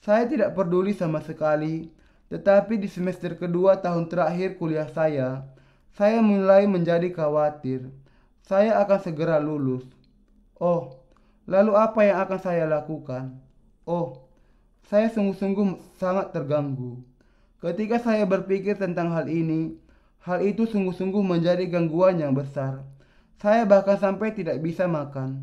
Saya tidak peduli sama sekali. Tetapi di semester kedua tahun terakhir kuliah saya mulai menjadi khawatir. Saya akan segera lulus. Oh, lalu apa yang akan saya lakukan? Oh, saya sungguh-sungguh sangat terganggu. Ketika saya berpikir tentang hal ini, hal itu sungguh-sungguh menjadi gangguan yang besar. Saya bahkan sampai tidak bisa makan.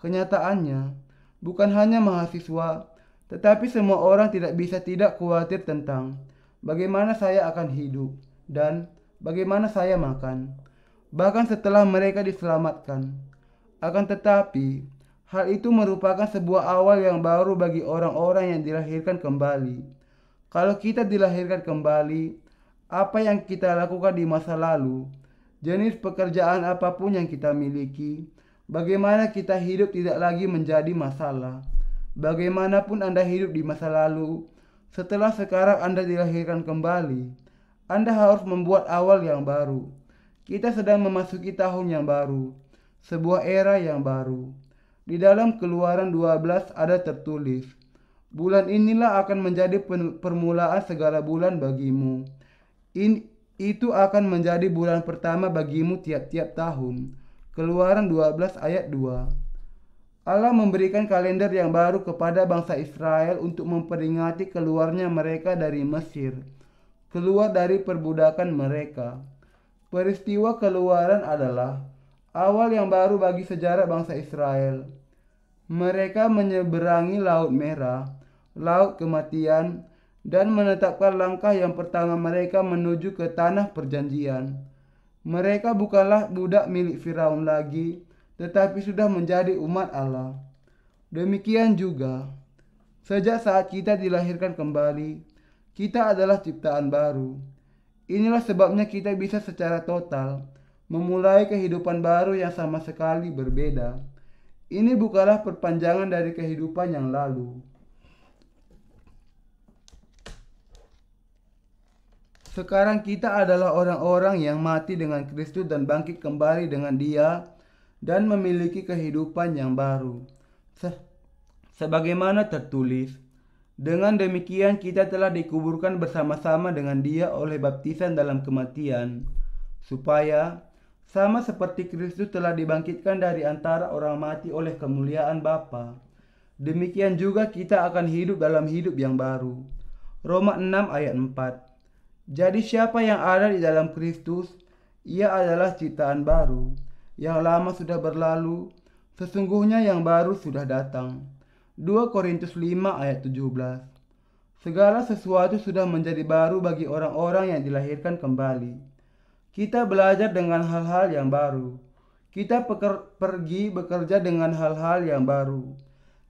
Kenyataannya, bukan hanya mahasiswa, tetapi semua orang tidak bisa tidak khawatir tentang bagaimana saya akan hidup dan bagaimana saya makan, bahkan setelah mereka diselamatkan. Akan tetapi, hal itu merupakan sebuah awal yang baru bagi orang-orang yang dilahirkan kembali. Kalau kita dilahirkan kembali, apa yang kita lakukan di masa lalu, jenis pekerjaan apapun yang kita miliki, bagaimana kita hidup tidak lagi menjadi masalah. Bagaimanapun Anda hidup di masa lalu, setelah sekarang Anda dilahirkan kembali, Anda harus membuat awal yang baru. Kita sedang memasuki tahun yang baru, sebuah era yang baru. Di dalam Keluaran 12 ada tertulis, bulan inilah akan menjadi permulaan segala bulan bagimu. Itu akan menjadi bulan pertama bagimu tiap-tiap tahun. Keluaran 12 ayat 2. Allah memberikan kalender yang baru kepada bangsa Israel untuk memperingati keluarnya mereka dari Mesir, keluar dari perbudakan mereka. Peristiwa keluaran adalah awal yang baru bagi sejarah bangsa Israel. Mereka menyeberangi Laut Merah, Laut Kematian, dan menetapkan langkah yang pertama mereka menuju ke tanah perjanjian. Mereka bukanlah budak milik Firaun lagi, tetapi sudah menjadi umat Allah. Demikian juga, sejak saat kita dilahirkan kembali, kita adalah ciptaan baru. Inilah sebabnya kita bisa secara total memulai kehidupan baru yang sama sekali berbeda. Ini bukanlah perpanjangan dari kehidupan yang lalu. Sekarang kita adalah orang-orang yang mati dengan Kristus dan bangkit kembali dengan Dia dan memiliki kehidupan yang baru. Sebagaimana tertulis, dengan demikian kita telah dikuburkan bersama-sama dengan Dia oleh baptisan dalam kematian, supaya sama seperti Kristus telah dibangkitkan dari antara orang mati oleh kemuliaan Bapa, demikian juga kita akan hidup dalam hidup yang baru. Roma 6 ayat 4. Jadi siapa yang ada di dalam Kristus, ia adalah ciptaan baru. Yang lama sudah berlalu, sesungguhnya yang baru sudah datang. 2 Korintus 5 ayat 17. Segala sesuatu sudah menjadi baru bagi orang-orang yang dilahirkan kembali. Kita belajar dengan hal-hal yang baru. Kita pergi bekerja dengan hal-hal yang baru.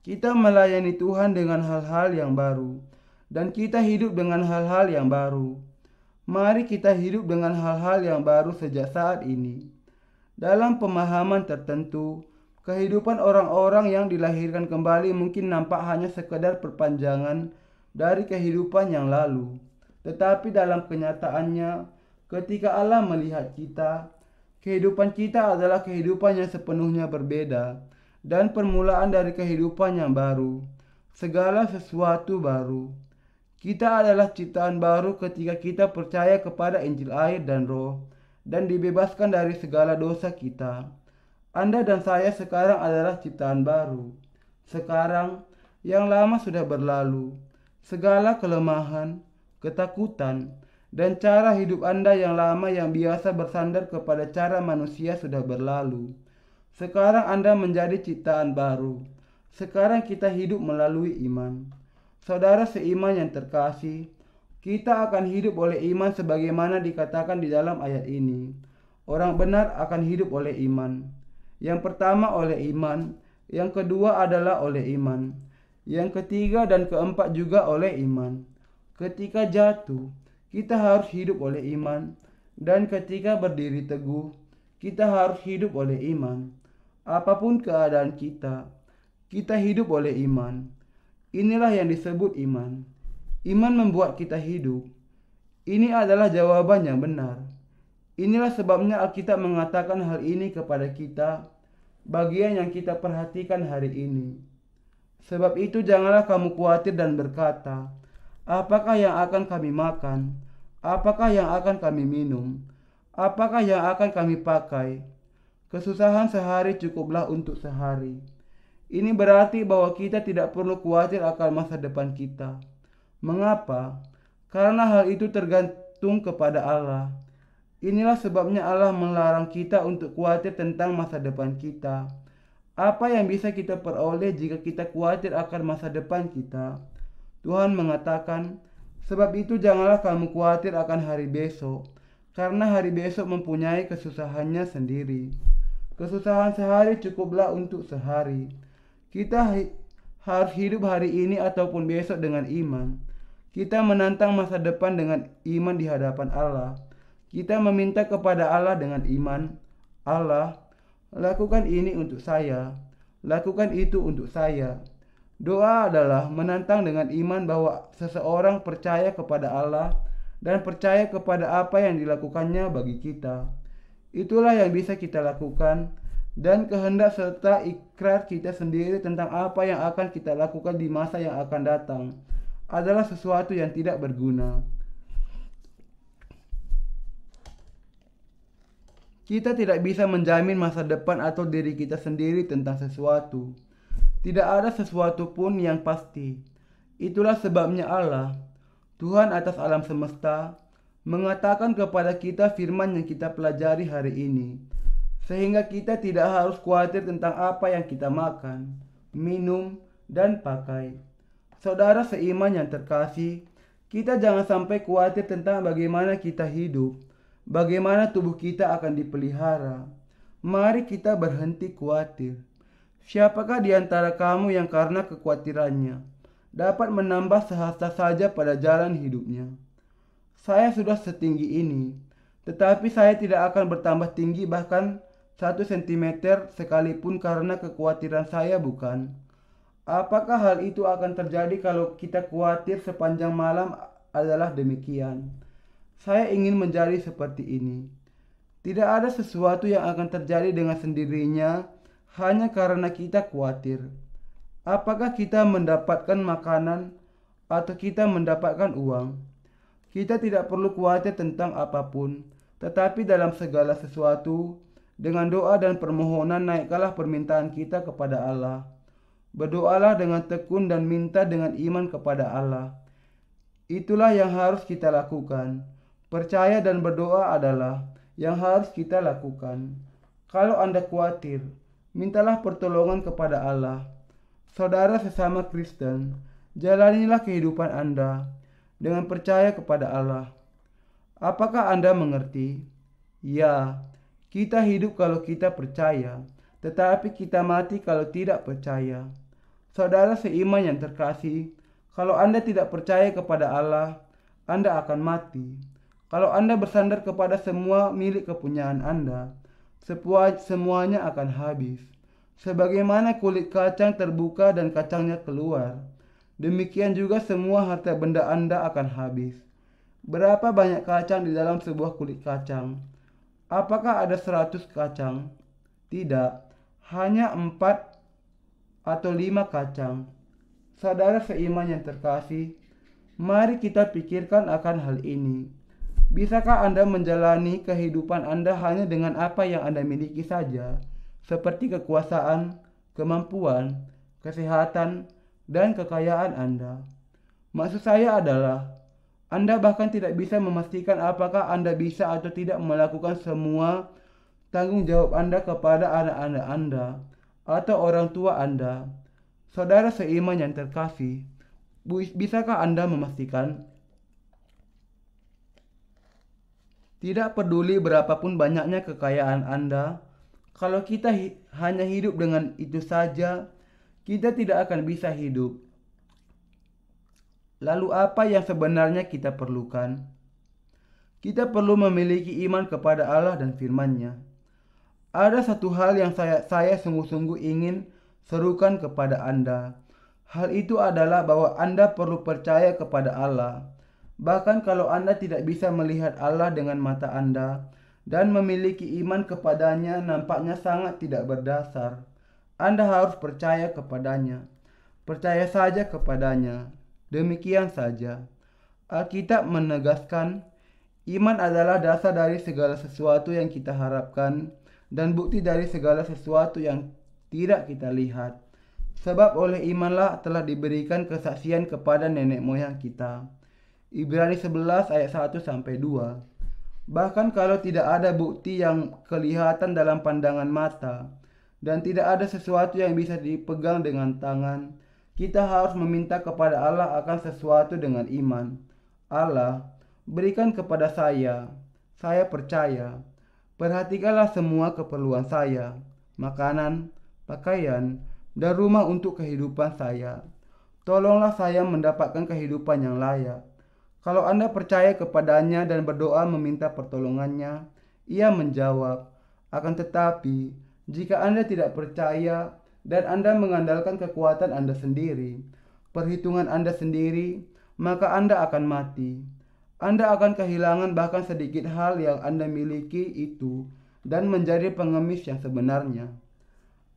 Kita melayani Tuhan dengan hal-hal yang baru. Dan kita hidup dengan hal-hal yang baru. Mari kita hidup dengan hal-hal yang baru sejak saat ini. Dalam pemahaman tertentu, kehidupan orang-orang yang dilahirkan kembali mungkin nampak hanya sekedar perpanjangan dari kehidupan yang lalu. Tetapi dalam kenyataannya, ketika Allah melihat kita, kehidupan kita adalah kehidupan yang sepenuhnya berbeda dan permulaan dari kehidupan yang baru. Segala sesuatu baru. Kita adalah ciptaan baru ketika kita percaya kepada Injil air dan Roh dan dibebaskan dari segala dosa kita. Anda dan saya sekarang adalah ciptaan baru. Sekarang, yang lama sudah berlalu. Segala kelemahan, ketakutan, dan cara hidup Anda yang lama yang biasa bersandar kepada cara manusia sudah berlalu. Sekarang Anda menjadi ciptaan baru. Sekarang kita hidup melalui iman. Saudara seiman yang terkasih, kita akan hidup oleh iman sebagaimana dikatakan di dalam ayat ini. Orang benar akan hidup oleh iman. Yang pertama oleh iman, yang kedua adalah oleh iman. Yang ketiga dan keempat juga oleh iman. Ketika jatuh, kita harus hidup oleh iman, dan ketika berdiri teguh, kita harus hidup oleh iman. Apapun keadaan kita hidup oleh iman. Inilah yang disebut iman. Iman membuat kita hidup. Ini adalah jawaban yang benar. Inilah sebabnya Alkitab mengatakan hal ini kepada kita, bagian yang kita perhatikan hari ini. Sebab itu janganlah kamu khawatir dan berkata, apakah yang akan kami makan? Apakah yang akan kami minum? Apakah yang akan kami pakai? Kesusahan sehari cukuplah untuk sehari. Ini berarti bahwa kita tidak perlu khawatir akan masa depan kita. Mengapa? Karena hal itu tergantung kepada Allah. Inilah sebabnya Allah melarang kita untuk khawatir tentang masa depan kita. Apa yang bisa kita peroleh jika kita khawatir akan masa depan kita? Tuhan mengatakan, sebab itu janganlah kamu khawatir akan hari besok, karena hari besok mempunyai kesusahannya sendiri. Kesusahan sehari cukuplah untuk sehari. Kita harus hidup hari ini ataupun besok dengan iman. Kita menantang masa depan dengan iman di hadapan Allah. Kita meminta kepada Allah dengan iman. Allah, lakukan ini untuk saya. Lakukan itu untuk saya. Doa adalah menantang dengan iman bahwa seseorang percaya kepada Allah dan percaya kepada apa yang dilakukannya bagi kita. Itulah yang bisa kita lakukan, dan kehendak serta ikrar kita sendiri tentang apa yang akan kita lakukan di masa yang akan datang adalah sesuatu yang tidak berguna. Kita tidak bisa menjamin masa depan atau diri kita sendiri tentang sesuatu. Tidak ada sesuatu pun yang pasti. Itulah sebabnya Allah, Tuhan atas alam semesta, mengatakan kepada kita firman yang kita pelajari hari ini, sehingga kita tidak harus khawatir tentang apa yang kita makan, minum, dan pakai. Saudara seiman yang terkasih, kita jangan sampai khawatir tentang bagaimana kita hidup, bagaimana tubuh kita akan dipelihara. Mari kita berhenti khawatir. Siapakah di antara kamu yang karena kekhawatirannya dapat menambah sehasta saja pada jalan hidupnya? Saya sudah setinggi ini, tetapi saya tidak akan bertambah tinggi bahkan 1 cm sekalipun karena kekhawatiran saya, bukan? Apakah hal itu akan terjadi kalau kita khawatir sepanjang malam? Adalah demikian. Saya ingin menjadi seperti ini. Tidak ada sesuatu yang akan terjadi dengan sendirinya hanya karena kita khawatir. Apakah kita mendapatkan makanan atau kita mendapatkan uang? Kita tidak perlu khawatir tentang apapun, tetapi dalam segala sesuatu, dengan doa dan permohonan naikkanlah permintaan kita kepada Allah. Berdoalah dengan tekun dan minta dengan iman kepada Allah. Itulah yang harus kita lakukan. Percaya dan berdoa adalah yang harus kita lakukan. Kalau Anda khawatir, mintalah pertolongan kepada Allah. Saudara sesama Kristen, jalanilah kehidupan Anda dengan percaya kepada Allah. Apakah Anda mengerti? Ya, kita hidup kalau kita percaya, tetapi kita mati kalau tidak percaya. Saudara seiman yang terkasih, kalau Anda tidak percaya kepada Allah, Anda akan mati. Kalau Anda bersandar kepada semua milik kepunyaan Anda, semuanya akan habis. Sebagaimana kulit kacang terbuka dan kacangnya keluar, demikian juga semua harta benda Anda akan habis. Berapa banyak kacang di dalam sebuah kulit kacang? Apakah ada 100 kacang? Tidak, hanya 4 atau 5 kacang. Saudara seiman yang terkasih, mari kita pikirkan akan hal ini. Bisakah Anda menjalani kehidupan Anda hanya dengan apa yang Anda miliki saja, seperti kekuasaan, kemampuan, kesehatan, dan kekayaan Anda? Maksud saya adalah, Anda bahkan tidak bisa memastikan apakah Anda bisa atau tidak melakukan semua tanggung jawab Anda kepada anak-anak Anda atau orang tua Anda. Saudara seiman yang terkasih, bisakah Anda memastikan? Tidak peduli berapapun banyaknya kekayaan Anda, kalau kita hanya hidup dengan itu saja, kita tidak akan bisa hidup. Lalu apa yang sebenarnya kita perlukan? Kita perlu memiliki iman kepada Allah dan firman-Nya. Ada satu hal yang saya sungguh-sungguh ingin serukan kepada Anda. Hal itu adalah bahwa Anda perlu percaya kepada Allah. Bahkan kalau Anda tidak bisa melihat Allah dengan mata Anda dan memiliki iman kepadanya nampaknya sangat tidak berdasar, Anda harus percaya kepadanya. Percaya saja kepadanya. Demikian saja. Alkitab menegaskan, iman adalah dasar dari segala sesuatu yang kita harapkan dan bukti dari segala sesuatu yang tidak kita lihat. Sebab oleh imanlah telah diberikan kesaksian kepada nenek moyang kita. Ibrani 11 ayat 1-2. Bahkan kalau tidak ada bukti yang kelihatan dalam pandangan mata, dan tidak ada sesuatu yang bisa dipegang dengan tangan. Kita harus meminta kepada Allah akan sesuatu dengan iman. Allah, berikan kepada saya percaya. Perhatikanlah semua keperluan saya, makanan, pakaian, dan rumah untuk kehidupan saya. Tolonglah saya mendapatkan kehidupan yang layak. Kalau Anda percaya kepadanya dan berdoa meminta pertolongannya, ia menjawab. Akan tetapi, jika Anda tidak percaya dan Anda mengandalkan kekuatan Anda sendiri, perhitungan Anda sendiri, maka Anda akan mati. Anda akan kehilangan bahkan sedikit hal yang Anda miliki itu dan menjadi pengemis yang sebenarnya.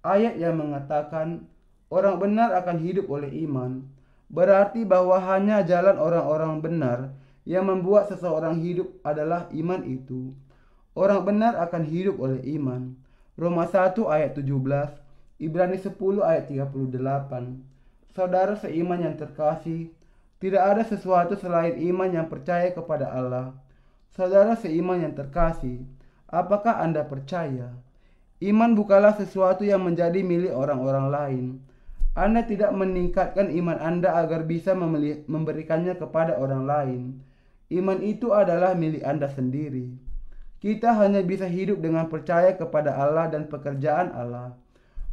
Ayat yang mengatakan orang benar akan hidup oleh iman berarti bahwa hanya jalan orang-orang benar yang membuat seseorang hidup adalah iman itu. Orang benar akan hidup oleh iman. Roma 1 ayat 17, Ibrani 10 ayat 38. Saudara seiman yang terkasih, tidak ada sesuatu selain iman yang percaya kepada Allah. Saudara seiman yang terkasih, apakah Anda percaya? Iman bukanlah sesuatu yang menjadi milik orang-orang lain. Anda tidak meningkatkan iman Anda agar bisa memberikannya kepada orang lain. Iman itu adalah milik Anda sendiri. Kita hanya bisa hidup dengan percaya kepada Allah dan pekerjaan Allah.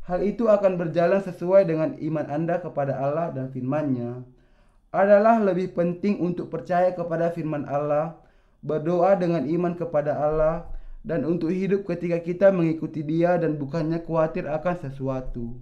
Hal itu akan berjalan sesuai dengan iman Anda kepada Allah dan firman-Nya. Adalah lebih penting untuk percaya kepada firman Allah, berdoa dengan iman kepada Allah, dan untuk hidup ketika kita mengikuti Dia dan bukannya khawatir akan sesuatu.